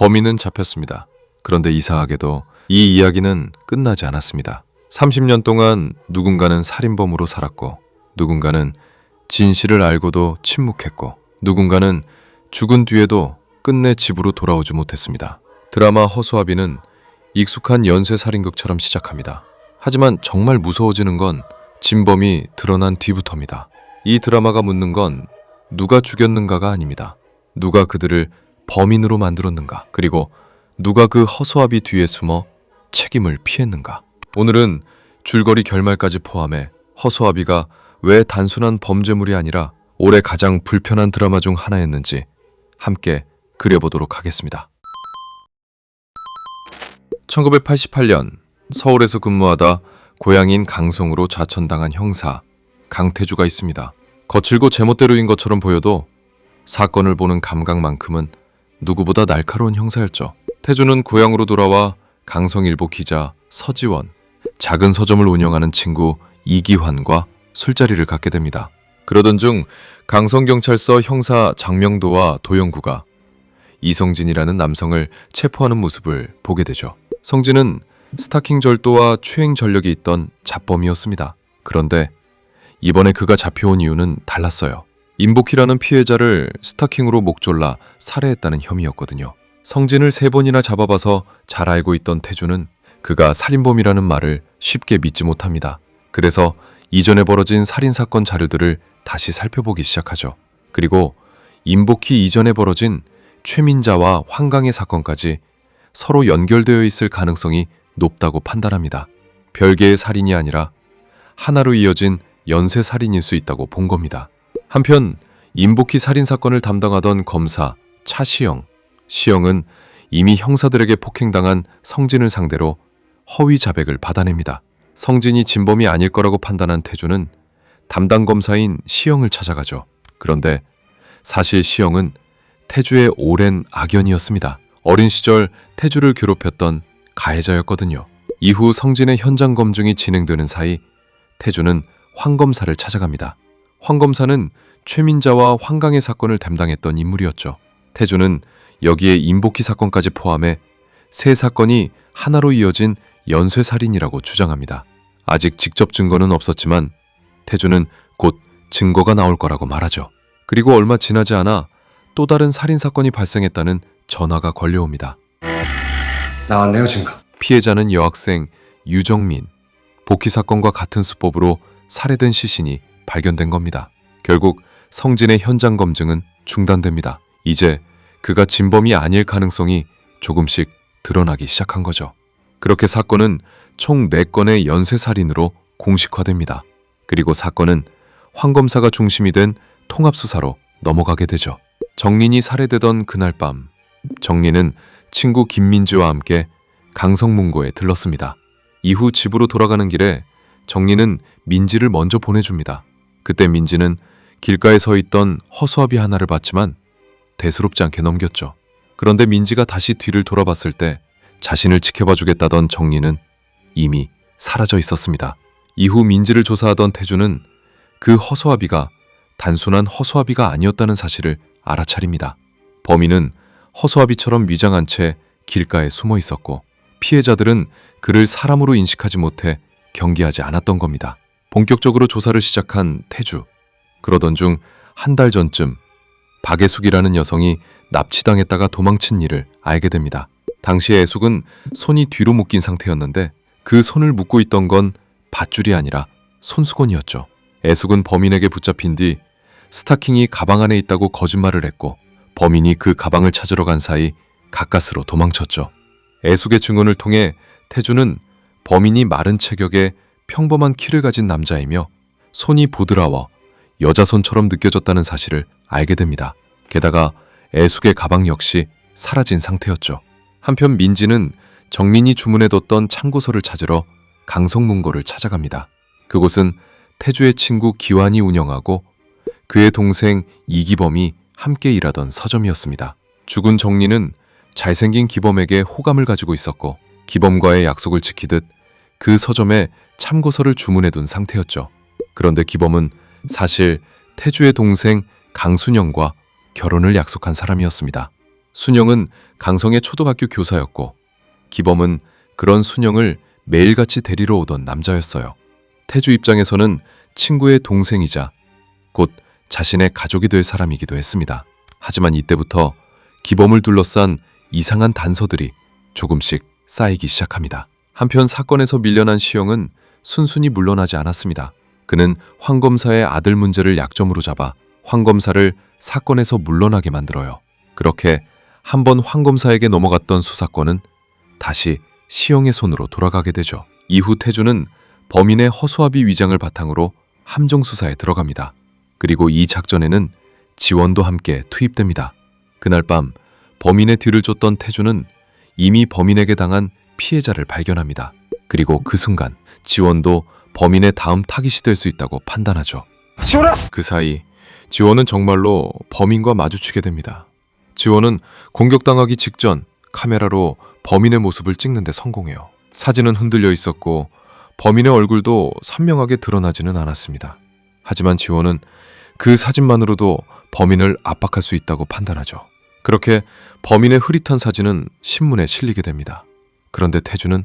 범인은 잡혔습니다. 그런데 이상하게도 이 이야기는 끝나지 않았습니다. 30년 동안 누군가는 살인범으로 살았고, 누군가는 진실을 알고도 침묵했고, 누군가는 죽은 뒤에도 끝내 집으로 돌아오지 못했습니다. 드라마 허수아비는 익숙한 연쇄살인극처럼 시작합니다. 하지만 정말 무서워지는 건 진범이 드러난 뒤부터입니다. 이 드라마가 묻는 건 누가 죽였는가가 아닙니다. 누가 그들을 범인으로 만들었는가, 그리고 누가 그 허수아비 뒤에 숨어 책임을 피했는가. 오늘은 줄거리 결말까지 포함해 허수아비가 왜 단순한 범죄물이 아니라 올해 가장 불편한 드라마 중 하나였는지 함께 그려보도록 하겠습니다. 1988년 서울에서 근무하다 고향인 강성으로 좌천당한 형사 강태주가 있습니다. 거칠고 제멋대로인 것처럼 보여도 사건을 보는 감각만큼은 누구보다 날카로운 형사였죠. 태주는 고향으로 돌아와 강성일보 기자 서지원, 작은 서점을 운영하는 친구 이기환과 술자리를 갖게 됩니다. 그러던 중 강성경찰서 형사 장명도와 도영구가 이성진이라는 남성을 체포하는 모습을 보게 되죠. 성진은 스타킹 절도와 추행 전력이 있던 잡범이었습니다. 그런데 이번에 그가 잡혀온 이유는 달랐어요. 임복희라는 피해자를 스타킹으로 목 졸라 살해했다는 혐의였거든요. 성진을 3번이나 잡아봐서 잘 알고 있던 태주는 그가 살인범이라는 말을 쉽게 믿지 못합니다. 그래서 이전에 벌어진 살인사건 자료들을 다시 살펴보기 시작하죠. 그리고 임복희 이전에 벌어진 최민자와 황강의 사건까지 서로 연결되어 있을 가능성이 높다고 판단합니다. 별개의 살인이 아니라 하나로 이어진 연쇄살인일 수 있다고 본 겁니다. 한편 임복희 살인사건을 담당하던 검사 차시영, 시영은 이미 형사들에게 폭행당한 성진을 상대로 허위 자백을 받아냅니다. 성진이 진범이 아닐 거라고 판단한 태주는 담당 검사인 시영을 찾아가죠. 그런데 사실 시영은 태주의 오랜 악연이었습니다. 어린 시절 태주를 괴롭혔던 가해자였거든요. 이후 성진의 현장 검증이 진행되는 사이 태주는 황 검사를 찾아갑니다. 황 검사는 최민자와 황강의 사건을 담당했던 인물이었죠. 태주는 여기에 임복희 사건까지 포함해 3사건이 하나로 이어진 연쇄살인이라고 주장합니다. 아직 직접 증거는 없었지만 태주는 곧 증거가 나올 거라고 말하죠. 그리고 얼마 지나지 않아 또 다른 살인사건이 발생했다는 전화가 걸려옵니다. 나왔네요, 증거. 피해자는 여학생 유정민. 복희 사건과 같은 수법으로 살해된 시신이 발견된 겁니다. 결국 성진의 현장 검증은 중단됩니다. 이제 그가 진범이 아닐 가능성이 조금씩 드러나기 시작한 거죠. 그렇게 사건은 총 4건의 연쇄살인으로 공식화됩니다. 그리고 사건은 황 검사가 중심이 된 통합수사로 넘어가게 되죠. 정린이 살해되던 그날 밤, 정린은 친구 김민지와 함께 강성문고에 들렀습니다. 이후 집으로 돌아가는 길에 정린은 민지를 먼저 보내줍니다. 그때 민지는 길가에 서 있던 허수아비 하나를 봤지만 대수롭지 않게 넘겼죠. 그런데 민지가 다시 뒤를 돌아봤을 때 자신을 지켜봐주겠다던 정린은 이미 사라져 있었습니다. 이후 민지를 조사하던 태주는 그 허수아비가 단순한 허수아비가 아니었다는 사실을 알아차립니다. 범인은 허수아비처럼 위장한 채 길가에 숨어 있었고 피해자들은 그를 사람으로 인식하지 못해 경계하지 않았던 겁니다. 본격적으로 조사를 시작한 태주. 그러던 중 한 달 전쯤 박애숙이라는 여성이 납치당했다가 도망친 일을 알게 됩니다. 당시 애숙은 손이 뒤로 묶인 상태였는데 그 손을 묶고 있던 건 밧줄이 아니라 손수건이었죠. 애숙은 범인에게 붙잡힌 뒤 스타킹이 가방 안에 있다고 거짓말을 했고 범인이 그 가방을 찾으러 간 사이 가까스로 도망쳤죠. 애숙의 증언을 통해 태주는 범인이 마른 체격에 평범한 키를 가진 남자이며 손이 보드라워 여자 손처럼 느껴졌다는 사실을 알게 됩니다. 게다가 애숙의 가방 역시 사라진 상태였죠. 한편 민지는 정민이 주문해뒀던 참고서를 찾으러 강성문고를 찾아갑니다. 그곳은 태주의 친구 기환이 운영하고 그의 동생 이기범이 함께 일하던 서점이었습니다. 죽은 정리는 잘생긴 기범에게 호감을 가지고 있었고 기범과의 약속을 지키듯 그 서점에 참고서를 주문해둔 상태였죠. 그런데 기범은 사실 태주의 동생 강순영과 결혼을 약속한 사람이었습니다. 순영은 강성의 초등학교 교사였고 기범은 그런 순영을 매일같이 데리러 오던 남자였어요. 태주 입장에서는 친구의 동생이자 곧 자신의 가족이 될 사람이기도 했습니다. 하지만 이때부터 기범을 둘러싼 이상한 단서들이 조금씩 쌓이기 시작합니다. 한편 사건에서 밀려난 시영은 순순히 물러나지 않았습니다. 그는 황 검사의 아들 문제를 약점으로 잡아 황 검사를 사건에서 물러나게 만들어요. 그렇게 한번 황 검사에게 넘어갔던 수사권은 다시 시영의 손으로 돌아가게 되죠. 이후 태주는 범인의 허수아비 위장을 바탕으로 함정 수사에 들어갑니다. 그리고 이 작전에는 지원도 함께 투입됩니다. 그날 밤 범인의 뒤를 쫓던 태주는 이미 범인에게 당한 피해자를 발견합니다. 그리고 그 순간 지원도 범인의 다음 타깃이 될 수 있다고 판단하죠. 그 사이 지원은 정말로 범인과 마주치게 됩니다. 지원은 공격당하기 직전 카메라로 범인의 모습을 찍는데 성공해요. 사진은 흔들려 있었고 범인의 얼굴도 선명하게 드러나지는 않았습니다. 하지만 지원은 그 사진만으로도 범인을 압박할 수 있다고 판단하죠. 그렇게 범인의 흐릿한 사진은 신문에 실리게 됩니다. 그런데 태주는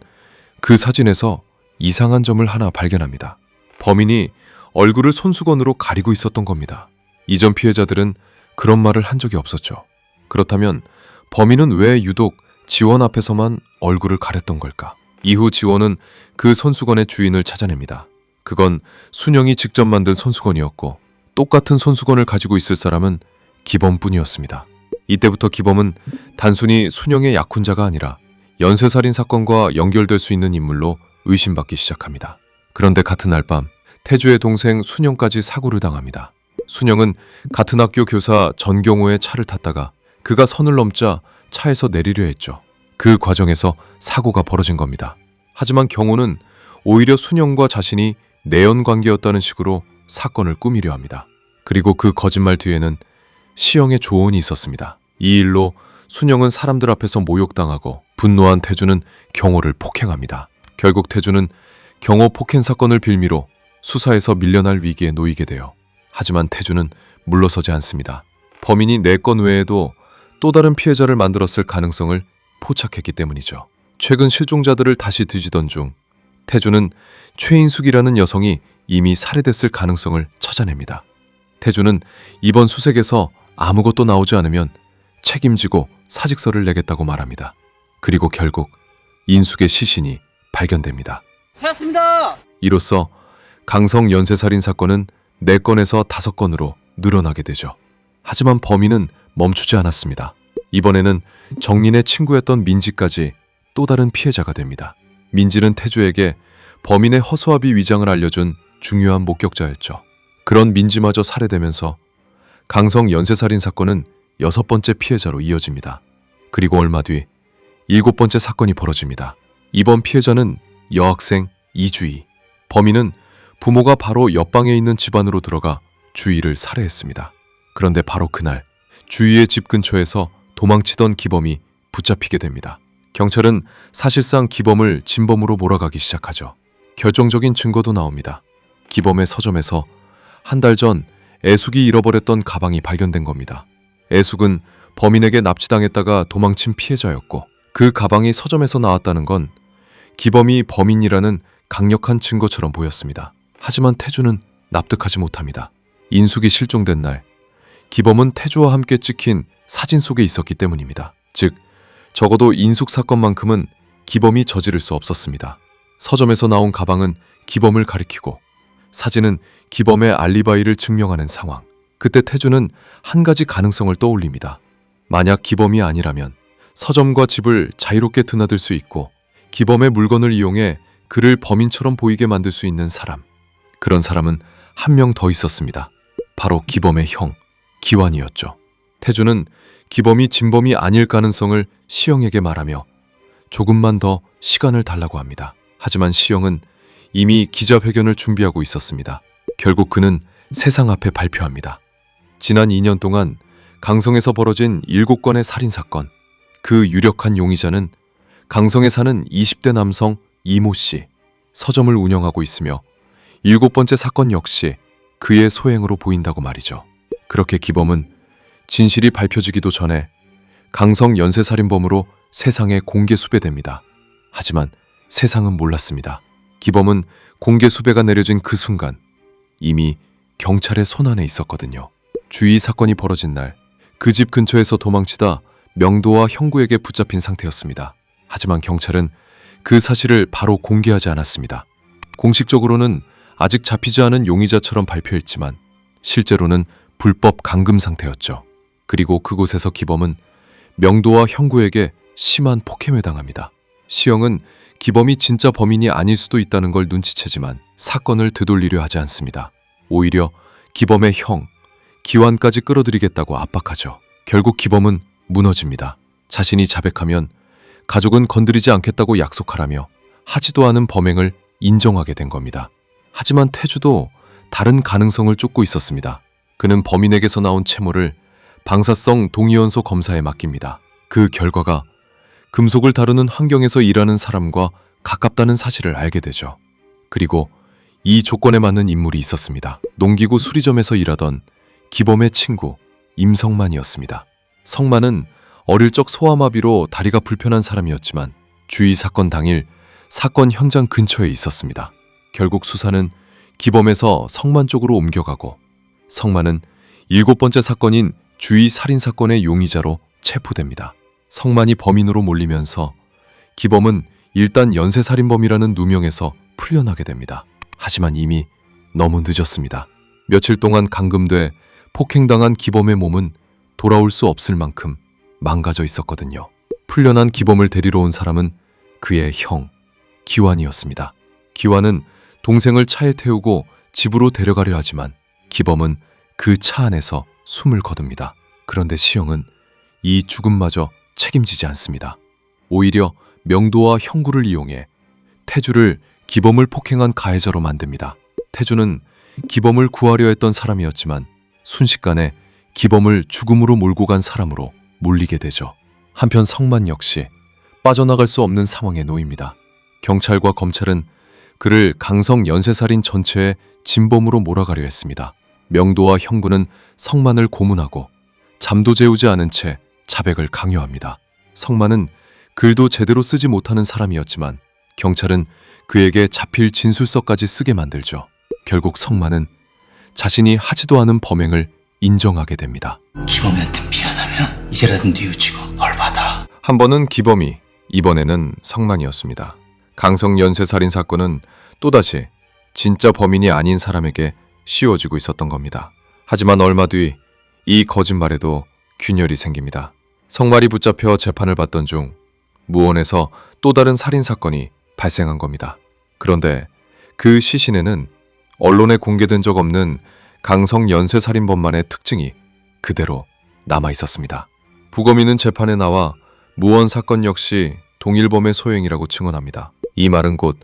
그 사진에서 이상한 점을 하나 발견합니다. 범인이 얼굴을 손수건으로 가리고 있었던 겁니다. 이전 피해자들은 그런 말을 한 적이 없었죠. 그렇다면 범인은 왜 유독 지원 앞에서만 얼굴을 가렸던 걸까? 이후 지원은 그 손수건의 주인을 찾아냅니다. 그건 순영이 직접 만든 손수건이었고 똑같은 손수건을 가지고 있을 사람은 기범뿐이었습니다. 이때부터 기범은 단순히 순영의 약혼자가 아니라 연쇄살인 사건과 연결될 수 있는 인물로 의심받기 시작합니다. 그런데 같은 날 밤 태주의 동생 순영까지 사고를 당합니다. 순영은 같은 학교 교사 전경호의 차를 탔다가 그가 선을 넘자 차에서 내리려 했죠. 그 과정에서 사고가 벌어진 겁니다. 하지만 경호는 오히려 순영과 자신이 내연 관계였다는 식으로 사건을 꾸미려 합니다. 그리고 그 거짓말 뒤에는 시영의 조언이 있었습니다. 이 일로 순영은 사람들 앞에서 모욕당하고 분노한 태주는 경호를 폭행합니다. 결국 태주는 경호 폭행 사건을 빌미로 수사에서 밀려날 위기에 놓이게 돼요. 하지만 태주는 물러서지 않습니다. 범인이 4건 외에도 또 다른 피해자를 만들었을 가능성을 포착했기 때문이죠. 최근 실종자들을 다시 뒤지던 중 태주는 최인숙이라는 여성이 이미 살해됐을 가능성을 찾아냅니다. 태주는 이번 수색에서 아무것도 나오지 않으면 책임지고 사직서를 내겠다고 말합니다. 그리고 결국 인숙의 시신이 발견됩니다. 찾았습니다. 이로써 강성 연쇄살인 사건은 4건에서 5건으로 늘어나게 되죠. 하지만 범인은 멈추지 않았습니다. 이번에는 정린의 친구였던 민지까지 또 다른 피해자가 됩니다. 민지는 태주에게 범인의 허수아비 위장을 알려준 중요한 목격자였죠. 그런 민지마저 살해되면서 강성 연쇄살인 사건은 6번째 피해자로 이어집니다. 그리고 얼마 뒤 7번째 사건이 벌어집니다. 이번 피해자는 여학생 이주희. 범인은 부모가 바로 옆방에 있는 집안으로 들어가 주희를 살해했습니다. 그런데 바로 그날 주희의 집 근처에서 도망치던 기범이 붙잡히게 됩니다. 경찰은 사실상 기범을 진범으로 몰아가기 시작하죠. 결정적인 증거도 나옵니다. 기범의 서점에서 한 달 전 애숙이 잃어버렸던 가방이 발견된 겁니다. 애숙은 범인에게 납치당했다가 도망친 피해자였고 그 가방이 서점에서 나왔다는 건 기범이 범인이라는 강력한 증거처럼 보였습니다. 하지만 태주는 납득하지 못합니다. 인숙이 실종된 날 기범은 태주와 함께 찍힌 사진 속에 있었기 때문입니다. 즉 적어도 인숙 사건만큼은 기범이 저지를 수 없었습니다. 서점에서 나온 가방은 기범을 가리키고 사진은 기범의 알리바이를 증명하는 상황. 그때 태주는 한 가지 가능성을 떠올립니다. 만약 기범이 아니라면 서점과 집을 자유롭게 드나들 수 있고 기범의 물건을 이용해 그를 범인처럼 보이게 만들 수 있는 사람. 그런 사람은 한 명 더 있었습니다. 바로 기범의 형, 기완이었죠. 태주는 기범이 진범이 아닐 가능성을 시영에게 말하며 조금만 더 시간을 달라고 합니다. 하지만 시영은 이미 기자회견을 준비하고 있었습니다. 결국 그는 세상 앞에 발표합니다. 지난 2년 동안 강성에서 벌어진 7건의 살인사건, 그 유력한 용의자는 강성에 사는 20대 남성 이모 씨, 서점을 운영하고 있으며 7번째 사건 역시 그의 소행으로 보인다고 말이죠. 그렇게 기범은 진실이 밝혀지기도 전에 강성 연쇄살인범으로 세상에 공개 수배됩니다. 하지만 세상은 몰랐습니다. 기범은 공개 수배가 내려진 그 순간 이미 경찰의 손안에 있었거든요. 주의 사건이 벌어진 날 그 집 근처에서 도망치다 명도와 형구에게 붙잡힌 상태였습니다. 하지만 경찰은 그 사실을 바로 공개하지 않았습니다. 공식적으로는 아직 잡히지 않은 용의자처럼 발표했지만 실제로는 불법 감금 상태였죠. 그리고 그곳에서 기범은 명도와 형구에게 심한 폭행을 당합니다. 시영은 기범이 진짜 범인이 아닐 수도 있다는 걸 눈치채지만 사건을 되돌리려 하지 않습니다. 오히려 기범의 형, 기완까지 끌어들이겠다고 압박하죠. 결국 기범은 무너집니다. 자신이 자백하면 가족은 건드리지 않겠다고 약속하라며 하지도 않은 범행을 인정하게 된 겁니다. 하지만 태주도 다른 가능성을 쫓고 있었습니다. 그는 범인에게서 나온 채모를 방사성 동위원소 검사에 맡깁니다. 그 결과가 금속을 다루는 환경에서 일하는 사람과 가깝다는 사실을 알게 되죠. 그리고 이 조건에 맞는 인물이 있었습니다. 농기구 수리점에서 일하던 기범의 친구 임성만이었습니다. 성만은 어릴 적 소아마비로 다리가 불편한 사람이었지만 주의 사건 당일 사건 현장 근처에 있었습니다. 결국 수사는 기범에서 성만 쪽으로 옮겨가고 성만은 7번째 사건인 주의 살인사건의 용의자로 체포됩니다. 성만이 범인으로 몰리면서 기범은 일단 연쇄살인범이라는 누명에서 풀려나게 됩니다. 하지만 이미 너무 늦었습니다. 며칠 동안 감금돼 폭행당한 기범의 몸은 돌아올 수 없을 만큼 망가져 있었거든요. 풀려난 기범을 데리러 온 사람은 그의 형, 기완이었습니다. 기완은 동생을 차에 태우고 집으로 데려가려 하지만 기범은 그 차 안에서 숨을 거둡니다. 그런데 시영은 이 죽음마저 책임지지 않습니다. 오히려 명도와 형구를 이용해 태주를 기범을 폭행한 가해자로 만듭니다. 태주는 기범을 구하려 했던 사람이었지만 순식간에 기범을 죽음으로 몰고 간 사람으로 몰리게 되죠. 한편 성만 역시 빠져나갈 수 없는 상황에 놓입니다. 경찰과 검찰은 그를 강성 연쇄살인 전체의 진범으로 몰아가려 했습니다. 명도와 형구는 성만을 고문하고 잠도 재우지 않은 채 자백을 강요합니다. 성만은 글도 제대로 쓰지 못하는 사람이었지만 경찰은 그에게 자필 진술서까지 쓰게 만들죠. 결국 성만은 자신이 하지도 않은 범행을 인정하게 됩니다. 기범이한테 미안하면 이제라도 뉘우치고 벌 받아. 한 번은 기범이, 이번에는 성만이었습니다. 강성 연쇄살인 사건은 또다시 진짜 범인이 아닌 사람에게 씌워지고 있었던 겁니다. 하지만 얼마 뒤 이 거짓말에도 균열이 생깁니다. 성만이 붙잡혀 재판을 받던 중 무언에서 또 다른 살인 사건이 발생한 겁니다. 그런데 그 시신에는 언론에 공개된 적 없는 강성 연쇄살인범만의 특징이 그대로 남아 있었습니다. 부검인은 재판에 나와 무언 사건 역시 동일범의 소행이라고 증언합니다. 이 말은 곧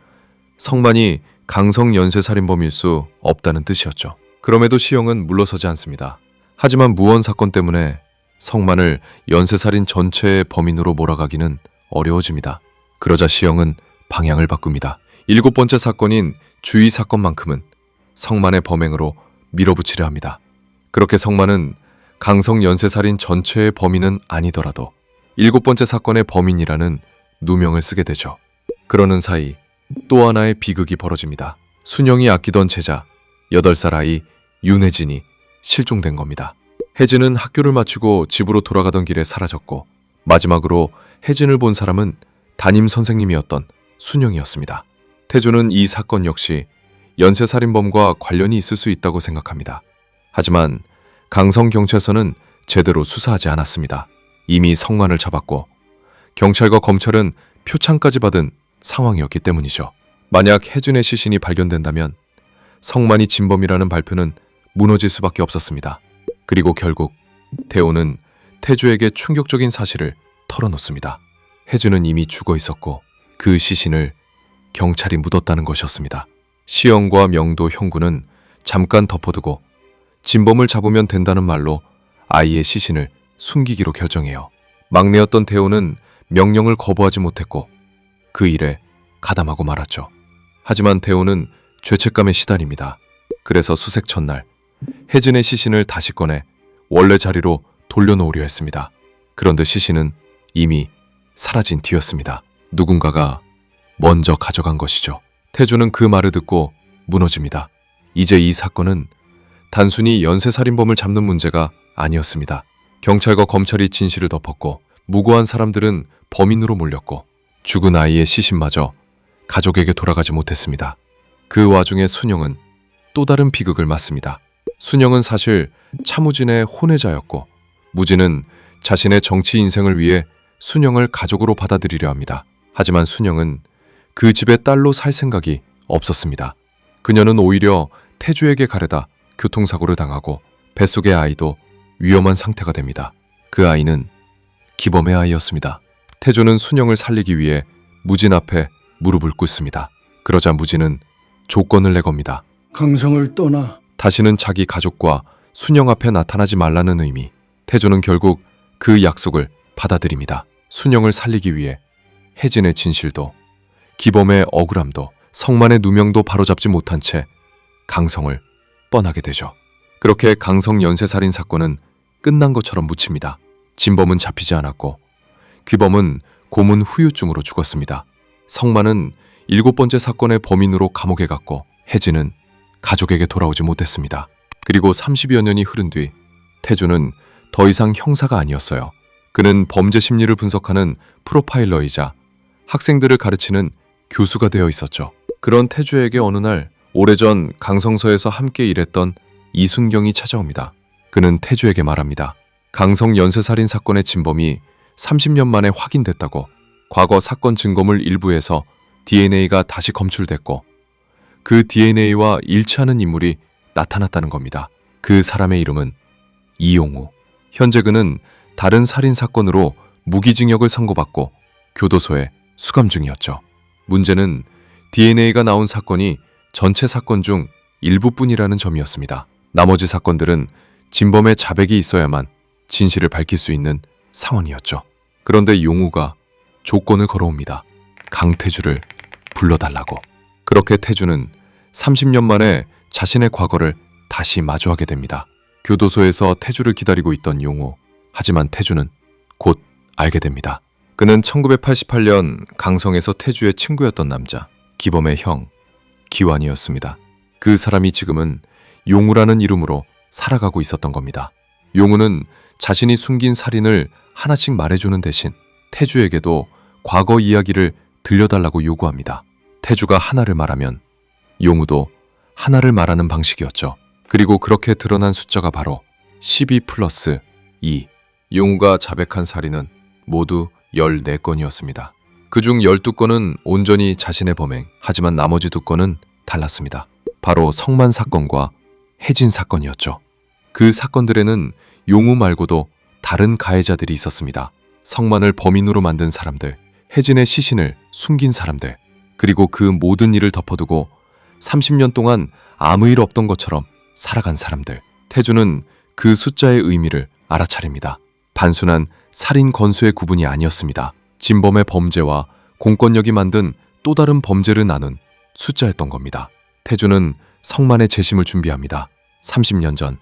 성만이 강성 연쇄살인범일 수 없다는 뜻이었죠. 그럼에도 시영은 물러서지 않습니다. 하지만 무언 사건 때문에 성만을 연쇄살인 전체의 범인으로 몰아가기는 어려워집니다. 그러자 시영은 방향을 바꿉니다. 7번째 사건인 주의 사건만큼은 성만의 범행으로 밀어붙이려 합니다. 그렇게 성만은 강성 연쇄살인 전체의 범인은 아니더라도 7번째 사건의 범인이라는 누명을 쓰게 되죠. 그러는 사이 또 하나의 비극이 벌어집니다. 순영이 아끼던 제자 8살 아이 윤혜진이 실종된 겁니다. 혜진은 학교를 마치고 집으로 돌아가던 길에 사라졌고 마지막으로 혜진을 본 사람은 담임 선생님이었던 순영이었습니다. 태주는 이 사건 역시 연쇄살인범과 관련이 있을 수 있다고 생각합니다. 하지만 강성경찰서는 제대로 수사하지 않았습니다. 이미 성만을 잡았고 경찰과 검찰은 표창까지 받은 상황이었기 때문이죠. 만약 혜준의 시신이 발견된다면 성만이 진범이라는 발표는 무너질 수밖에 없었습니다. 그리고 결국 태호는 태주에게 충격적인 사실을 털어놓습니다. 혜준은 이미 죽어 있었고 그 시신을 경찰이 묻었다는 것이었습니다. 시영과 명도 형구는 잠깐 덮어두고 진범을 잡으면 된다는 말로 아이의 시신을 숨기기로 결정해요. 막내였던 태호는 명령을 거부하지 못했고 그 일에 가담하고 말았죠. 하지만 태호는 죄책감에 시달립니다. 그래서 수색 첫날 혜진의 시신을 다시 꺼내 원래 자리로 돌려놓으려 했습니다. 그런데 시신은 이미 사라진 뒤였습니다. 누군가가 먼저 가져간 것이죠. 태주는 그 말을 듣고 무너집니다. 이제 이 사건은 단순히 연쇄살인범을 잡는 문제가 아니었습니다. 경찰과 검찰이 진실을 덮었고 무고한 사람들은 범인으로 몰렸고 죽은 아이의 시신마저 가족에게 돌아가지 못했습니다. 그 와중에 순영은 또 다른 비극을 맞습니다. 순영은 사실 차무진의 혼외자였고 무진은 자신의 정치 인생을 위해 순영을 가족으로 받아들이려 합니다. 하지만 순영은 그 집의 딸로 살 생각이 없었습니다. 그녀는 오히려 태주에게 가려다 교통사고를 당하고 뱃속의 아이도 위험한 상태가 됩니다. 그 아이는 기범의 아이였습니다. 태주는 순영을 살리기 위해 무진 앞에 무릎을 꿇습니다. 그러자 무진은 조건을 내겁니다. 강성을 떠나 다시는 자기 가족과 순영 앞에 나타나지 말라는 의미. 태주는 결국 그 약속을 받아들입니다. 순영을 살리기 위해 혜진의 진실도 기범의 억울함도 성만의 누명도 바로잡지 못한 채 강성을 뻔하게 되죠. 그렇게 강성 연쇄살인 사건은 끝난 것처럼 묻힙니다. 진범은 잡히지 않았고 귀범은 고문 후유증으로 죽었습니다. 성만은 7번째 사건의 범인으로 감옥에 갔고 혜진은 가족에게 돌아오지 못했습니다. 그리고 30여 년이 흐른 뒤 태주는 더 이상 형사가 아니었어요. 그는 범죄 심리를 분석하는 프로파일러이자 학생들을 가르치는 교수가 되어 있었죠. 그런 태주에게 어느 날 오래전 강성서에서 함께 일했던 이순경이 찾아옵니다. 그는 태주에게 말합니다. 강성 연쇄살인 사건의 진범이 30년 만에 확인됐다고. 과거 사건 증거물 일부에서 DNA가 다시 검출됐고 그 DNA와 일치하는 인물이 나타났다는 겁니다. 그 사람의 이름은 이용우. 현재 그는 다른 살인 사건으로 무기징역을 선고받고 교도소에 수감 중이었죠. 문제는 DNA가 나온 사건이 전체 사건 중 일부뿐이라는 점이었습니다. 나머지 사건들은 진범의 자백이 있어야만 진실을 밝힐 수 있는 상황이었죠. 그런데 용우가 조건을 걸어옵니다. 강태주를 불러달라고. 그렇게 태주는 30년 만에 자신의 과거를 다시 마주하게 됩니다. 교도소에서 태주를 기다리고 있던 용우. 하지만 태주는 곧 알게 됩니다. 그는 1988년 강성에서 태주의 친구였던 남자, 기범의 형, 기완이었습니다. 그 사람이 지금은 용우라는 이름으로 살아가고 있었던 겁니다. 용우는 자신이 숨긴 살인을 하나씩 말해주는 대신 태주에게도 과거 이야기를 들려달라고 요구합니다. 태주가 하나를 말하면 용우도 하나를 말하는 방식이었죠. 그리고 그렇게 드러난 숫자가 바로 12 플러스 2. 용우가 자백한 살인은 모두 14건이었습니다. 그중 12건은 온전히 자신의 범행, 하지만 나머지 2건은 달랐습니다. 바로 성만 사건과 혜진 사건이었죠. 그 사건들에는 용우 말고도 다른 가해자들이 있었습니다. 성만을 범인으로 만든 사람들, 혜진의 시신을 숨긴 사람들, 그리고 그 모든 일을 덮어두고 30년 동안 아무 일 없던 것처럼 살아간 사람들. 태주는 그 숫자의 의미를 알아차립니다. 단순한 살인 건수의 구분이 아니었습니다. 진범의 범죄와 공권력이 만든 또 다른 범죄를 나눈 숫자였던 겁니다. 태주는 성만의 재심을 준비합니다. 30년 전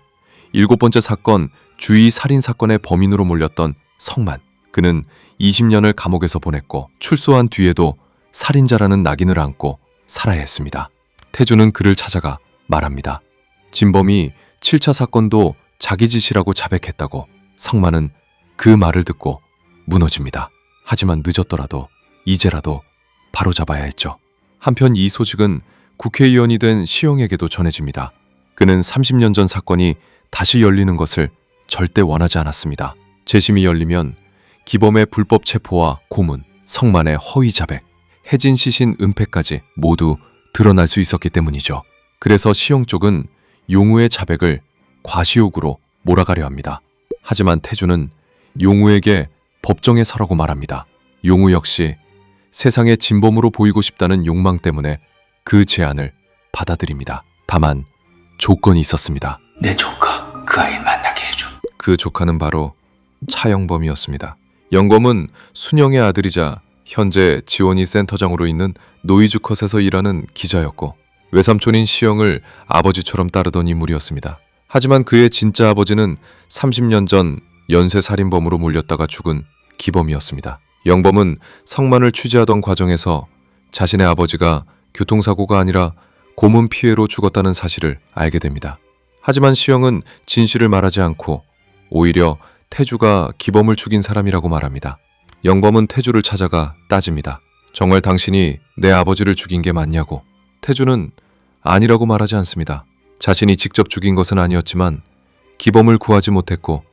7번째 사건 주의 살인 사건의 범인으로 몰렸던 성만. 그는 20년을 감옥에서 보냈고 출소한 뒤에도 살인자라는 낙인을 안고 살아야 했습니다. 태주는 그를 찾아가 말합니다. 진범이 7차 사건도 자기 짓이라고 자백했다고. 성만은 그 말을 듣고 무너집니다. 하지만 늦었더라도 이제라도 바로잡아야 했죠. 한편 이 소식은 국회의원이 된 시영에게도 전해집니다. 그는 30년 전 사건이 다시 열리는 것을 절대 원하지 않았습니다. 재심이 열리면 기범의 불법 체포와 고문, 성만의 허위 자백, 혜진 시신 은폐까지 모두 드러날 수 있었기 때문이죠. 그래서 시영 쪽은 용우의 자백을 과시욕으로 몰아가려 합니다. 하지만 태주는 용우에게 법정에 서라고 말합니다. 용우 역시 세상의 진범으로 보이고 싶다는 욕망 때문에 그 제안을 받아들입니다. 다만 조건이 있었습니다. 내 조카 그 아이를 만나게 해줘. 그 조카는 바로 차영범이었습니다. 영범은 순영의 아들이자 현재 지원이 센터장으로 있는 노이즈컷에서 일하는 기자였고 외삼촌인 시영을 아버지처럼 따르던 인물이었습니다. 하지만 그의 진짜 아버지는 30년 전 연쇄 살인범으로 몰렸다가 죽은 기범이었습니다. 영범은 성만을 취재하던 과정에서 자신의 아버지가 교통사고가 아니라 고문 피해로 죽었다는 사실을 알게 됩니다. 하지만 시영은 진실을 말하지 않고 오히려 태주가 기범을 죽인 사람이라고 말합니다. 영범은 태주를 찾아가 따집니다. 정말 당신이 내 아버지를 죽인 게 맞냐고. 태주는 아니라고 말하지 않습니다. 자신이 직접 죽인 것은 아니었지만 기범을 구하지 못했고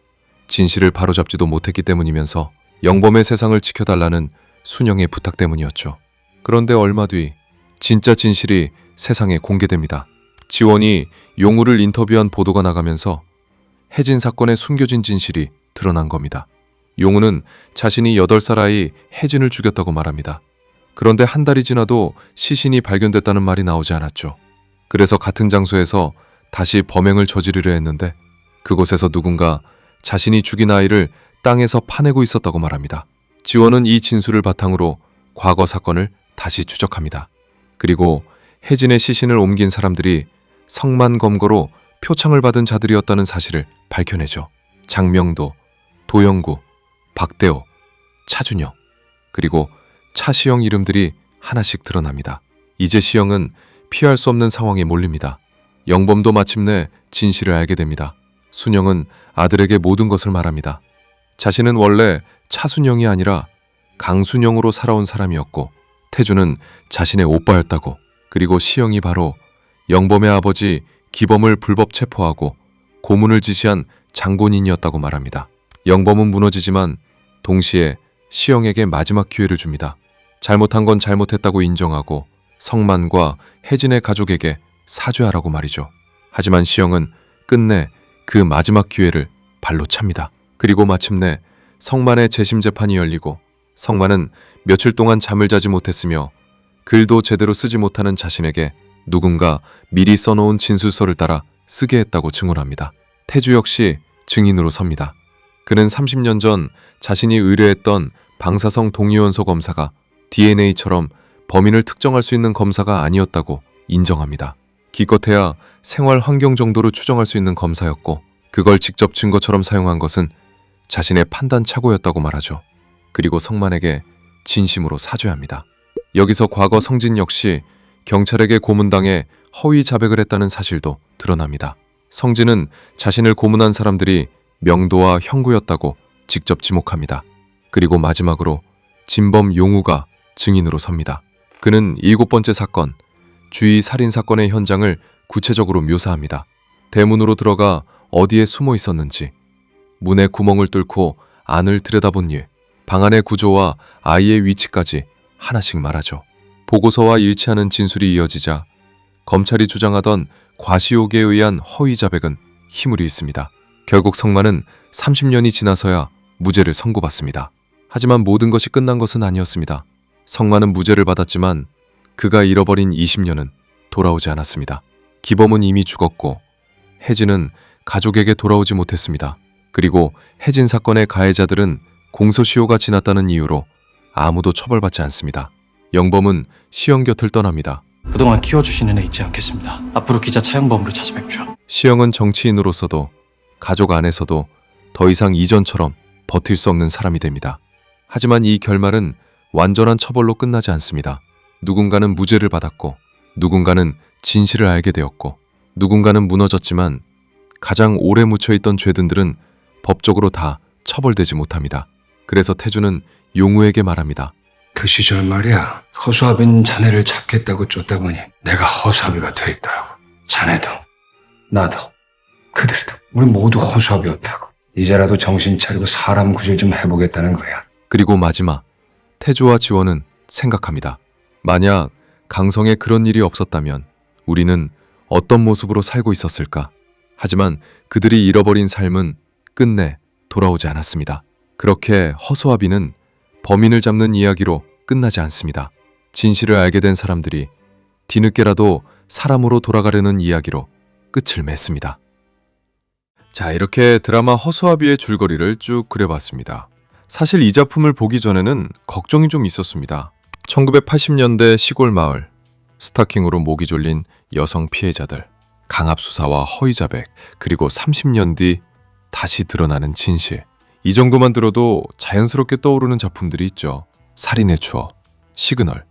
진실을 바로잡지도 못했기 때문이면서 영범의 세상을 지켜달라는 순영의 부탁 때문이었죠. 그런데 얼마 뒤 진짜 진실이 세상에 공개됩니다. 지원이 용우를 인터뷰한 보도가 나가면서 혜진 사건의 숨겨진 진실이 드러난 겁니다. 용우는 자신이 8살 아이 혜진을 죽였다고 말합니다. 그런데 한 달이 지나도 시신이 발견됐다는 말이 나오지 않았죠. 그래서 같은 장소에서 다시 범행을 저지르려 했는데 그곳에서 누군가 자신이 죽인 아이를 땅에서 파내고 있었다고 말합니다. 지원은 이 진술을 바탕으로 과거 사건을 다시 추적합니다. 그리고 혜진의 시신을 옮긴 사람들이 성만 검거로 표창을 받은 자들이었다는 사실을 밝혀내죠. 장명도, 도영구, 박대호, 차준혁, 그리고 차시영 이름들이 하나씩 드러납니다. 이제 시영은 피할 수 없는 상황에 몰립니다. 영범도 마침내 진실을 알게 됩니다. 순영은 아들에게 모든 것을 말합니다. 자신은 원래 차순영이 아니라 강순영으로 살아온 사람이었고 태주는 자신의 오빠였다고. 그리고 시영이 바로 영범의 아버지 기범을 불법 체포하고 고문을 지시한 장본인이었다고 말합니다. 영범은 무너지지만 동시에 시영에게 마지막 기회를 줍니다. 잘못한 건 잘못했다고 인정하고 성만과 혜진의 가족에게 사죄하라고 말이죠. 하지만 시영은 끝내 그 마지막 기회를 발로 찹니다. 그리고 마침내 성만의 재심 재판이 열리고 성만은 며칠 동안 잠을 자지 못했으며 글도 제대로 쓰지 못하는 자신에게 누군가 미리 써놓은 진술서를 따라 쓰게 했다고 증언합니다. 태주 역시 증인으로 섭니다. 그는 30년 전 자신이 의뢰했던 방사성 동위원소 검사가 DNA처럼 범인을 특정할 수 있는 검사가 아니었다고 인정합니다. 기껏해야 생활 환경 정도로 추정할 수 있는 검사였고 그걸 직접 증거처럼 사용한 것은 자신의 판단 착오였다고 말하죠. 그리고 성만에게 진심으로 사죄합니다. 여기서 과거 성진 역시 경찰에게 고문당해 허위 자백을 했다는 사실도 드러납니다. 성진은 자신을 고문한 사람들이 명도와 형구였다고 직접 지목합니다. 그리고 마지막으로 진범 용우가 증인으로 섭니다. 그는 7번째 사건, 주의 살인 사건의 현장을 구체적으로 묘사합니다. 대문으로 들어가 어디에 숨어 있었는지, 문의 구멍을 뚫고 안을 들여다본 일, 방 안의 구조와 아이의 위치까지 하나씩 말하죠. 보고서와 일치하는 진술이 이어지자 검찰이 주장하던 과시욕에 의한 허위 자백은 힘을 잃습니다. 결국 성만은 30년이 지나서야 무죄를 선고받습니다. 하지만 모든 것이 끝난 것은 아니었습니다. 성만은 무죄를 받았지만 그가 잃어버린 20년은 돌아오지 않았습니다. 기범은 이미 죽었고 혜진은 가족에게 돌아오지 못했습니다. 그리고 혜진 사건의 가해자들은 공소시효가 지났다는 이유로 아무도 처벌받지 않습니다. 영범은 시영 곁을 떠납니다. 그동안 키워주시는 애 잊지 않겠습니다. 앞으로 기자 차영범으로 찾아뵙죠. 시영은 정치인으로서도 가족 안에서도 더 이상 이전처럼 버틸 수 없는 사람이 됩니다. 하지만 이 결말은 완전한 처벌로 끝나지 않습니다. 누군가는 무죄를 받았고 누군가는 진실을 알게 되었고 누군가는 무너졌지만 가장 오래 묻혀있던 죄든들은 법적으로 다 처벌되지 못합니다. 그래서 태주는 용우에게 말합니다. 그 시절 말이야. 허수아비는 자네를 잡겠다고 쫓다 보니 내가 허수아비가 돼 있더라고. 자네도 나도 그들도 우리 모두 허수아비였다고. 이제라도 정신 차리고 사람 구실 좀 해보겠다는 거야. 그리고 마지막 태주와 지원은 생각합니다. 만약 강성에 그런 일이 없었다면 우리는 어떤 모습으로 살고 있었을까? 하지만 그들이 잃어버린 삶은 끝내 돌아오지 않았습니다. 그렇게 허수아비는 범인을 잡는 이야기로 끝나지 않습니다. 진실을 알게 된 사람들이 뒤늦게라도 사람으로 돌아가려는 이야기로 끝을 맺습니다. 자, 이렇게 드라마 허수아비의 줄거리를 쭉 그려봤습니다. 사실 이 작품을 보기 전에는 걱정이 좀 있었습니다. 1980년대 시골 마을, 스타킹으로 목이 졸린 여성 피해자들, 강압수사와 허위자백, 그리고 30년 뒤 다시 드러나는 진실. 이 정도만 들어도 자연스럽게 떠오르는 작품들이 있죠. 살인의 추억, 시그널,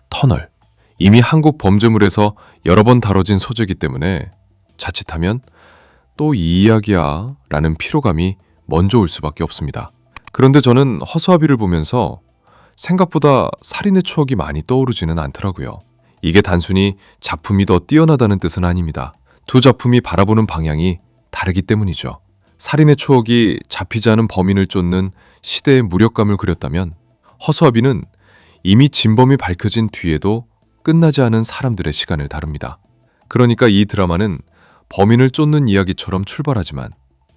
터널. 이미 한국 범죄물에서 여러 번 다뤄진 소재이기 때문에 자칫하면 또 이 이야기야 라는 피로감이 먼저 올 수밖에 없습니다. 그런데 저는 허수아비를 보면서 생각보다 살인의 추억이 많이 떠오르지는 않더라고요. 이게 단순히 작품이 더 뛰어나다는 뜻은 아닙니다. 두 작품이 바라보는 방향이 다르기 때문이죠. 살인의 추억이 잡히지 않은 범인을 쫓는 시대의 무력감을 그렸다면 허수아비는 이미 진범이 밝혀진 뒤에도 끝나지 않은 사람들의 시간을 다룹니다. 그러니까 이 드라마는 범인을 쫓는 이야기처럼 출발하지만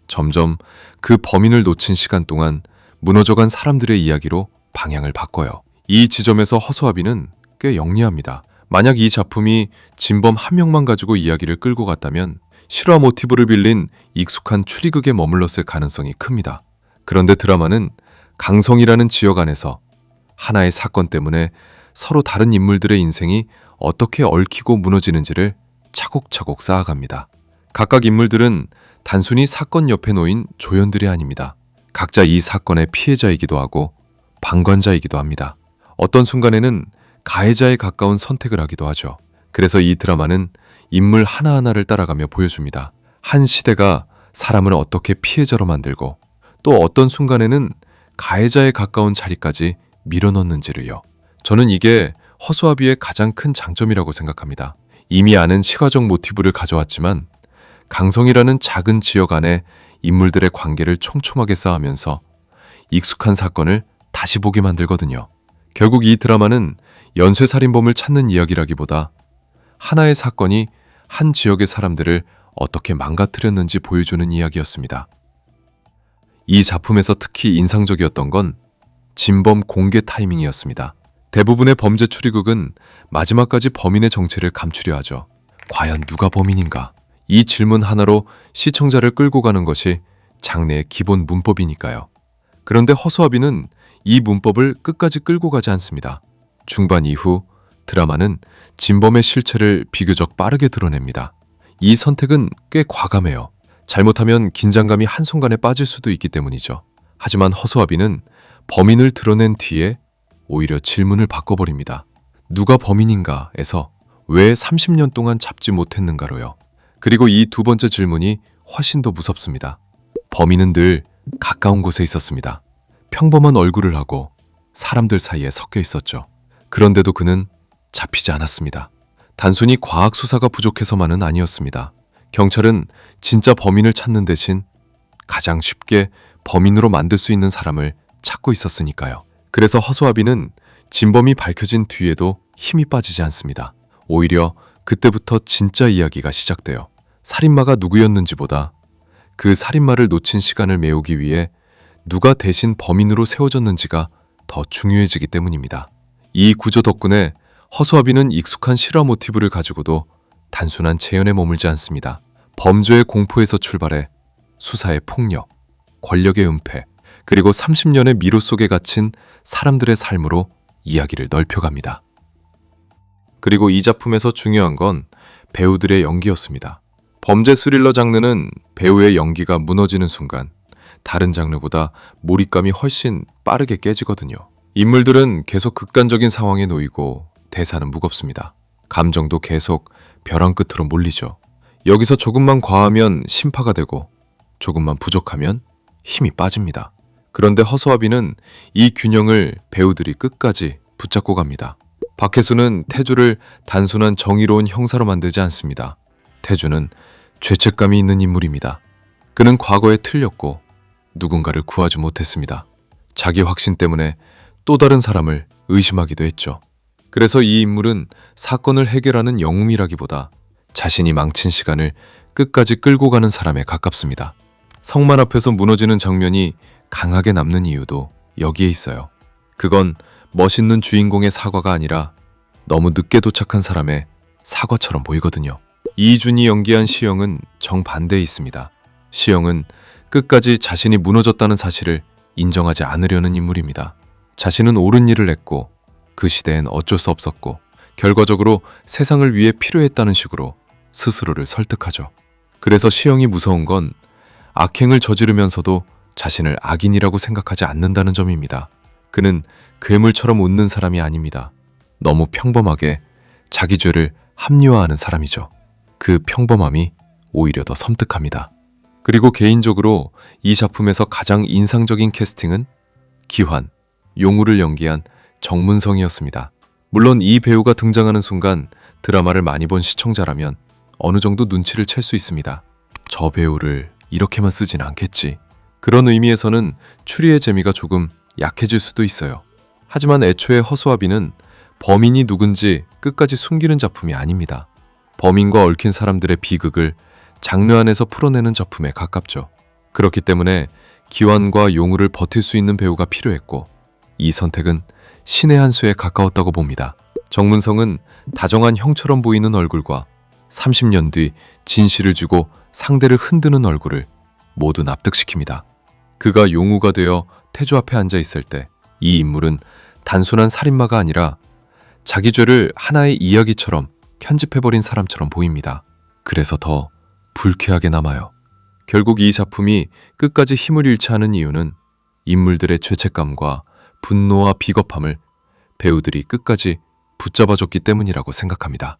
점점 그 범인을 놓친 시간 동안 무너져간 사람들의 이야기로 방향을 바꿔요. 이 지점에서 허수아비는 꽤 영리합니다. 만약 이 작품이 진범 한 명만 가지고 이야기를 끌고 갔다면 실화 모티브를 빌린 익숙한 추리극에 머물렀을 가능성이 큽니다. 그런데 드라마는 강성이라는 지역 안에서 하나의 사건 때문에 서로 다른 인물들의 인생이 어떻게 얽히고 무너지는지를 차곡차곡 쌓아갑니다. 각각 인물들은 단순히 사건 옆에 놓인 조연들이 아닙니다. 각자 이 사건의 피해자이기도 하고 방관자이기도 합니다. 어떤 순간에는 가해자에 가까운 선택을 하기도 하죠. 그래서 이 드라마는 인물 하나하나를 따라가며 보여줍니다. 한 시대가 사람을 어떻게 피해자로 만들고 또 어떤 순간에는 가해자에 가까운 자리까지 밀어넣는지를요. 저는 이게 허수아비의 가장 큰 장점이라고 생각합니다. 이미 아는 시가적 모티브를 가져왔지만 강성이라는 작은 지역 안에 인물들의 관계를 촘촘하게 쌓으면서 익숙한 사건을 다시 보게 만들거든요. 결국 이 드라마는 연쇄살인범을 찾는 이야기라기보다 하나의 사건이 한 지역의 사람들을 어떻게 망가뜨렸는지 보여주는 이야기였습니다. 이 작품에서 특히 인상적이었던 건 진범 공개 타이밍이었습니다. 대부분의 범죄 추리극은 마지막까지 범인의 정체를 감추려 하죠. 과연 누가 범인인가? 이 질문 하나로 시청자를 끌고 가는 것이 장르의 기본 문법이니까요. 그런데 허수아비는 이 문법을 끝까지 끌고 가지 않습니다. 중반 이후 드라마는 진범의 실체를 비교적 빠르게 드러냅니다. 이 선택은 꽤 과감해요. 잘못하면 긴장감이 한순간에 빠질 수도 있기 때문이죠. 하지만 허수아비는 범인을 드러낸 뒤에 오히려 질문을 바꿔버립니다. 누가 범인인가에서 왜 30년 동안 잡지 못했는가로요. 그리고 이 두 번째 질문이 훨씬 더 무섭습니다. 범인은 늘 가까운 곳에 있었습니다. 평범한 얼굴을 하고 사람들 사이에 섞여 있었죠. 그런데도 그는 잡히지 않았습니다. 단순히 과학 수사가 부족해서만은 아니었습니다. 경찰은 진짜 범인을 찾는 대신 가장 쉽게 범인으로 만들 수 있는 사람을 찾고 있었으니까요. 그래서 허수아비는 진범이 밝혀진 뒤에도 힘이 빠지지 않습니다. 오히려 그때부터 진짜 이야기가 시작돼요. 살인마가 누구였는지보다 그 살인마를 놓친 시간을 메우기 위해 누가 대신 범인으로 세워졌는지가 더 중요해지기 때문입니다. 이 구조 덕분에 허수아비는 익숙한 실화 모티브를 가지고도 단순한 재현에 머물지 않습니다. 범죄의 공포에서 출발해 수사의 폭력, 권력의 은폐, 그리고 30년의 미로 속에 갇힌 사람들의 삶으로 이야기를 넓혀갑니다. 그리고 이 작품에서 중요한 건 배우들의 연기였습니다. 범죄 스릴러 장르는 배우의 연기가 무너지는 순간 다른 장르보다 몰입감이 훨씬 빠르게 깨지거든요. 인물들은 계속 극단적인 상황에 놓이고 대사는 무겁습니다. 감정도 계속 벼랑 끝으로 몰리죠. 여기서 조금만 과하면 심파가 되고 조금만 부족하면 힘이 빠집니다. 그런데 허수아비는 이 균형을 배우들이 끝까지 붙잡고 갑니다. 박혜수는 태주를 단순한 정의로운 형사로 만들지 않습니다. 태주는 죄책감이 있는 인물입니다. 그는 과거에 틀렸고 누군가를 구하지 못했습니다. 자기 확신 때문에 또 다른 사람을 의심하기도 했죠. 그래서 이 인물은 사건을 해결하는 영웅이라기보다 자신이 망친 시간을 끝까지 끌고 가는 사람에 가깝습니다. 성만 앞에서 무너지는 장면이 강하게 남는 이유도 여기에 있어요. 그건 멋있는 주인공의 사과가 아니라 너무 늦게 도착한 사람의 사과처럼 보이거든요. 이준이 연기한 시영은 정반대에 있습니다. 시영은 끝까지 자신이 무너졌다는 사실을 인정하지 않으려는 인물입니다. 자신은 옳은 일을 했고 그 시대엔 어쩔 수 없었고 결과적으로 세상을 위해 필요했다는 식으로 스스로를 설득하죠. 그래서 시영이 무서운 건 악행을 저지르면서도 자신을 악인이라고 생각하지 않는다는 점입니다. 그는 괴물처럼 웃는 사람이 아닙니다. 너무 평범하게 자기 죄를 합리화하는 사람이죠. 그 평범함이 오히려 더 섬뜩합니다. 그리고 개인적으로 이 작품에서 가장 인상적인 캐스팅은 기환, 용우를 연기한 정문성이었습니다. 물론 이 배우가 등장하는 순간 드라마를 많이 본 시청자라면 어느 정도 눈치를 챌 수 있습니다. 저 배우를 이렇게만 쓰진 않겠지. 그런 의미에서는 추리의 재미가 조금 약해질 수도 있어요. 하지만 애초에 허수아비는 범인이 누군지 끝까지 숨기는 작품이 아닙니다. 범인과 얽힌 사람들의 비극을 장르 안에서 풀어내는 작품에 가깝죠. 그렇기 때문에 기환과 용우를 버틸 수 있는 배우가 필요했고 이 선택은 신의 한 수에 가까웠다고 봅니다. 정문성은 다정한 형처럼 보이는 얼굴과 30년 뒤 진실을 쥐고 상대를 흔드는 얼굴을 모두 납득시킵니다. 그가 용우가 되어 태주 앞에 앉아 있을 때 이 인물은 단순한 살인마가 아니라 자기 죄를 하나의 이야기처럼 편집해버린 사람처럼 보입니다. 그래서 더 불쾌하게 남아요. 결국 이 작품이 끝까지 힘을 잃지 않은 이유는 인물들의 죄책감과 분노와 비겁함을 배우들이 끝까지 붙잡아줬기 때문이라고 생각합니다.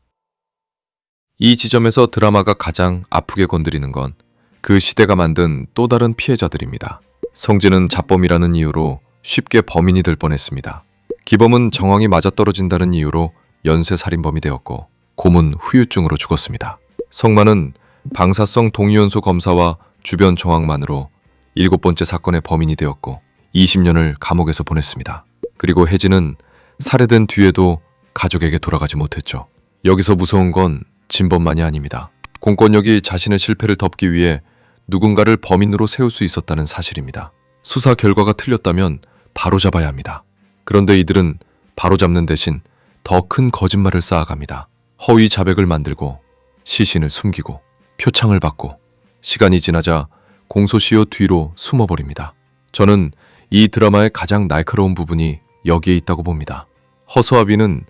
이 지점에서 드라마가 가장 아프게 건드리는 건 그 시대가 만든 또 다른 피해자들입니다. 성진은 자범이라는 이유로 쉽게 범인이 될 뻔했습니다. 기범은 정황이 맞아떨어진다는 이유로 연쇄살인범이 되었고 곰은 후유증으로 죽었습니다. 성만은 방사성 동위원소 검사와 주변 정황만으로 7번째 사건의 범인이 되었고 20년을 감옥에서 보냈습니다. 그리고 혜진은 살해된 뒤에도 가족에게 돌아가지 못했죠. 여기서 무서운 건 진범만이 아닙니다. 공권력이 자신의 실패를 덮기 위해 누군가를 범인으로 세울 수 있었다는 사실입니다. 수사 결과가 틀렸다면 바로잡아야 합니다. 그런데 이들은 바로잡는 대신 더 큰 거짓말을 쌓아갑니다. 허위 자백을 만들고 시신을 숨기고 표창을 받고 시간이 지나자 공소시효 뒤로 숨어버립니다. 저는 이 드라마의 가장 날카로운 부분이 여기에 있다고 봅니다. 허수아비는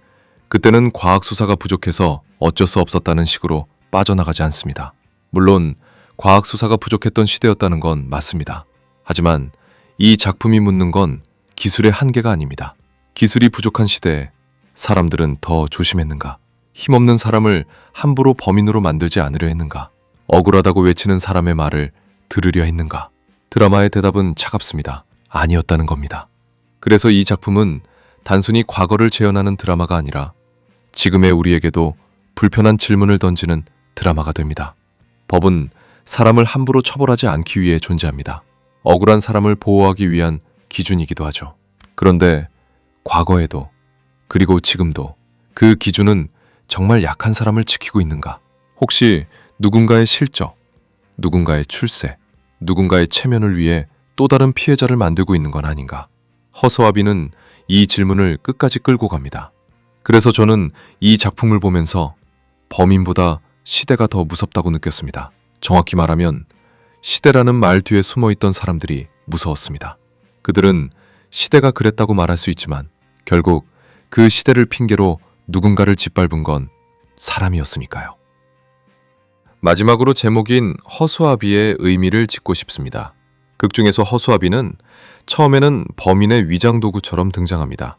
그때는 과학수사가 부족해서 어쩔 수 없었다는 식으로 빠져나가지 않습니다. 물론 과학수사가 부족했던 시대였다는 건 맞습니다. 하지만 이 작품이 묻는 건 기술의 한계가 아닙니다. 기술이 부족한 시대에 사람들은 더 조심했는가? 힘없는 사람을 함부로 범인으로 만들지 않으려 했는가? 억울하다고 외치는 사람의 말을 들으려 했는가? 드라마의 대답은 차갑습니다. 아니었다는 겁니다. 그래서 이 작품은 단순히 과거를 재현하는 드라마가 아니라 지금의 우리에게도 불편한 질문을 던지는 드라마가 됩니다. 법은 사람을 함부로 처벌하지 않기 위해 존재합니다. 억울한 사람을 보호하기 위한 기준이기도 하죠. 그런데 과거에도 그리고 지금도 그 기준은 정말 약한 사람을 지키고 있는가? 혹시 누군가의 실적, 누군가의 출세, 누군가의 체면을 위해 또 다른 피해자를 만들고 있는 건 아닌가? 허수아비는 이 질문을 끝까지 끌고 갑니다. 그래서 저는 이 작품을 보면서 범인보다 시대가 더 무섭다고 느꼈습니다. 정확히 말하면 시대라는 말 뒤에 숨어있던 사람들이 무서웠습니다. 그들은 시대가 그랬다고 말할 수 있지만 결국 그 시대를 핑계로 누군가를 짓밟은 건 사람이었으니까요. 마지막으로 제목인 허수아비의 의미를 짚고 싶습니다. 극 중에서 허수아비는 처음에는 범인의 위장 도구처럼 등장합니다.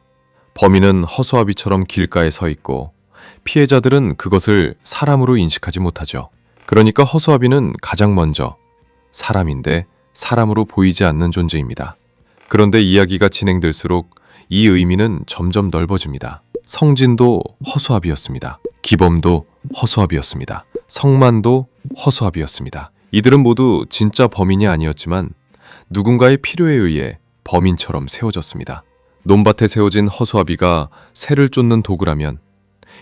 범인은 허수아비처럼 길가에 서 있고 피해자들은 그것을 사람으로 인식하지 못하죠. 그러니까 허수아비는 가장 먼저 사람인데 사람으로 보이지 않는 존재입니다. 그런데 이야기가 진행될수록 이 의미는 점점 넓어집니다. 성진도 허수아비였습니다. 기범도 허수아비였습니다. 성만도 허수아비였습니다. 이들은 모두 진짜 범인이 아니었지만 누군가의 필요에 의해 범인처럼 세워졌습니다. 논밭에 세워진 허수아비가 새를 쫓는 도구라면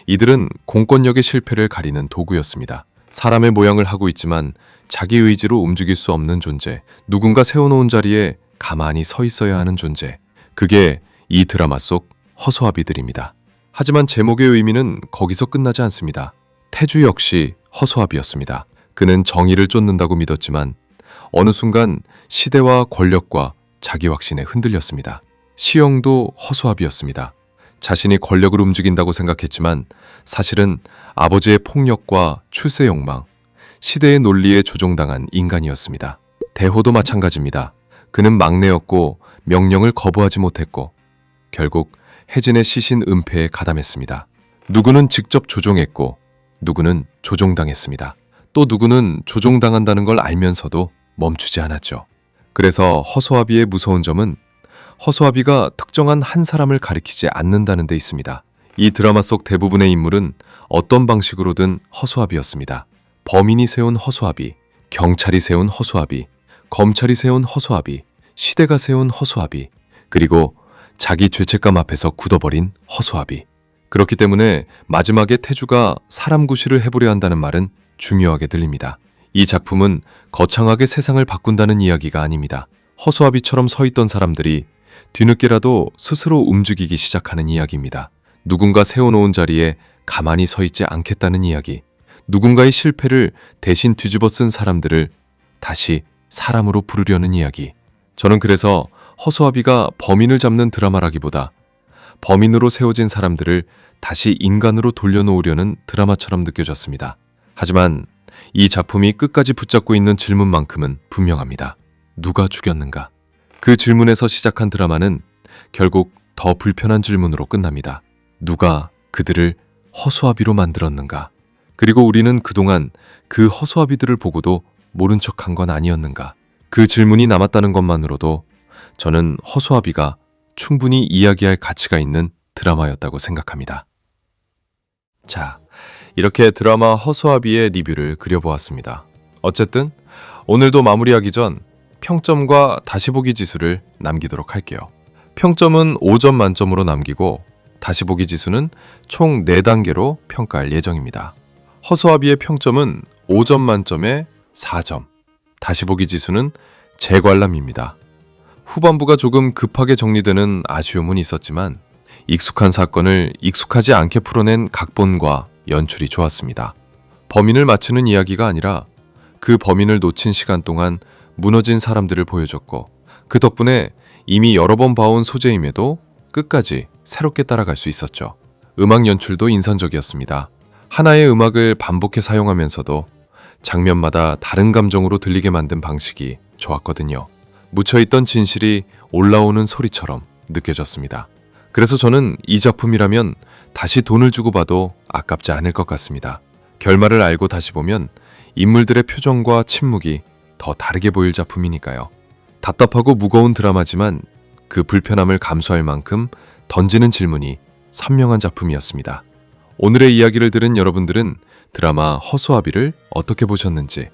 이들은 공권력의 실패를 가리는 도구였습니다. 사람의 모양을 하고 있지만 자기 의지로 움직일 수 없는 존재, 누군가 세워놓은 자리에 가만히 서 있어야 하는 존재, 그게 이 드라마 속 허수아비들입니다. 하지만 제목의 의미는 거기서 끝나지 않습니다. 태주 역시 허수아비였습니다. 그는 정의를 쫓는다고 믿었지만 어느 순간 시대와 권력과 자기 확신에 흔들렸습니다. 시영도 허수아비였습니다. 자신이 권력을 움직인다고 생각했지만 사실은 아버지의 폭력과 출세 욕망, 시대의 논리에 조종당한 인간이었습니다. 대호도 마찬가지입니다. 그는 막내였고 명령을 거부하지 못했고 결국 혜진의 시신 은폐에 가담했습니다. 누구는 직접 조종했고 누구는 조종당했습니다. 또 누구는 조종당한다는 걸 알면서도 멈추지 않았죠. 그래서 허소아비의 무서운 점은 허소아비가 특정한 한 사람을 가리키지 않는다는 데 있습니다. 이 드라마 속 대부분의 인물은 어떤 방식으로든 허소아비였습니다. 범인이 세운 허소아비, 경찰이 세운 허소아비, 검찰이 세운 허소아비, 시대가 세운 허소아비, 그리고 자기 죄책감 앞에서 굳어버린 허소아비. 그렇기 때문에 마지막에 태주가 사람 구실을 해보려 한다는 말은 중요하게 들립니다. 이 작품은 거창하게 세상을 바꾼다는 이야기가 아닙니다. 허소아비처럼 서 있던 사람들이 뒤늦게라도 스스로 움직이기 시작하는 이야기입니다. 누군가 세워놓은 자리에 가만히 서 있지 않겠다는 이야기. 누군가의 실패를 대신 뒤집어 쓴 사람들을 다시 사람으로 부르려는 이야기. 저는 그래서 허소아비가 범인을 잡는 드라마라기보다 범인으로 세워진 사람들을 다시 인간으로 돌려놓으려는 드라마처럼 느껴졌습니다. 하지만 이 작품이 끝까지 붙잡고 있는 질문만큼은 분명합니다. 누가 죽였는가? 그 질문에서 시작한 드라마는 결국 더 불편한 질문으로 끝납니다. 누가 그들을 허수아비로 만들었는가? 그리고 우리는 그동안 그 허수아비들을 보고도 모른 척한 건 아니었는가? 그 질문이 남았다는 것만으로도 저는 허수아비가 충분히 이야기할 가치가 있는 드라마였다고 생각합니다. 자, 이렇게 드라마 허수아비의 리뷰를 그려보았습니다. 어쨌든 오늘도 마무리하기 전 평점과 다시 보기 지수를 남기도록 할게요. 평점은 5점 만점으로 남기고 다시 보기 지수는 총 4단계로 평가할 예정입니다. 허수아비의 평점은 5점 만점에 4점, 다시 보기 지수는 재관람입니다. 후반부가 조금 급하게 정리되는 아쉬움은 있었지만 익숙한 사건을 익숙하지 않게 풀어낸 각본과 연출이 좋았습니다. 범인을 맞추는 이야기가 아니라 그 범인을 놓친 시간 동안 무너진 사람들을 보여줬고 그 덕분에 이미 여러 번 봐온 소재임에도 끝까지 새롭게 따라갈 수 있었죠. 음악 연출도 인상적이었습니다. 하나의 음악을 반복해 사용하면서도 장면마다 다른 감정으로 들리게 만든 방식이 좋았거든요. 묻혀있던 진실이 올라오는 소리처럼 느껴졌습니다. 그래서 저는 이 작품이라면 다시 돈을 주고 봐도 아깝지 않을 것 같습니다. 결말을 알고 다시 보면 인물들의 표정과 침묵이 더 다르게 보일 작품이니까요. 답답하고 무거운 드라마지만 그 불편함을 감수할 만큼 던지는 질문이 선명한 작품이었습니다. 오늘의 이야기를 들은 여러분들은 드라마 허수아비를 어떻게 보셨는지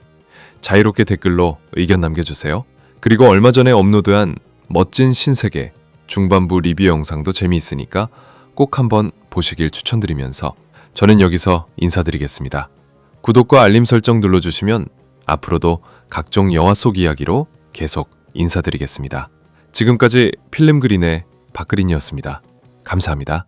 자유롭게 댓글로 의견 남겨주세요. 그리고 얼마 전에 업로드한 멋진 신세계 중반부 리뷰 영상도 재미있으니까 꼭 한번 보시길 추천드리면서 저는 여기서 인사드리겠습니다. 구독과 알림 설정 눌러주시면 앞으로도 각종 영화 속 이야기로 계속 인사드리겠습니다. 지금까지 필름그린의 박그린이었습니다. 감사합니다.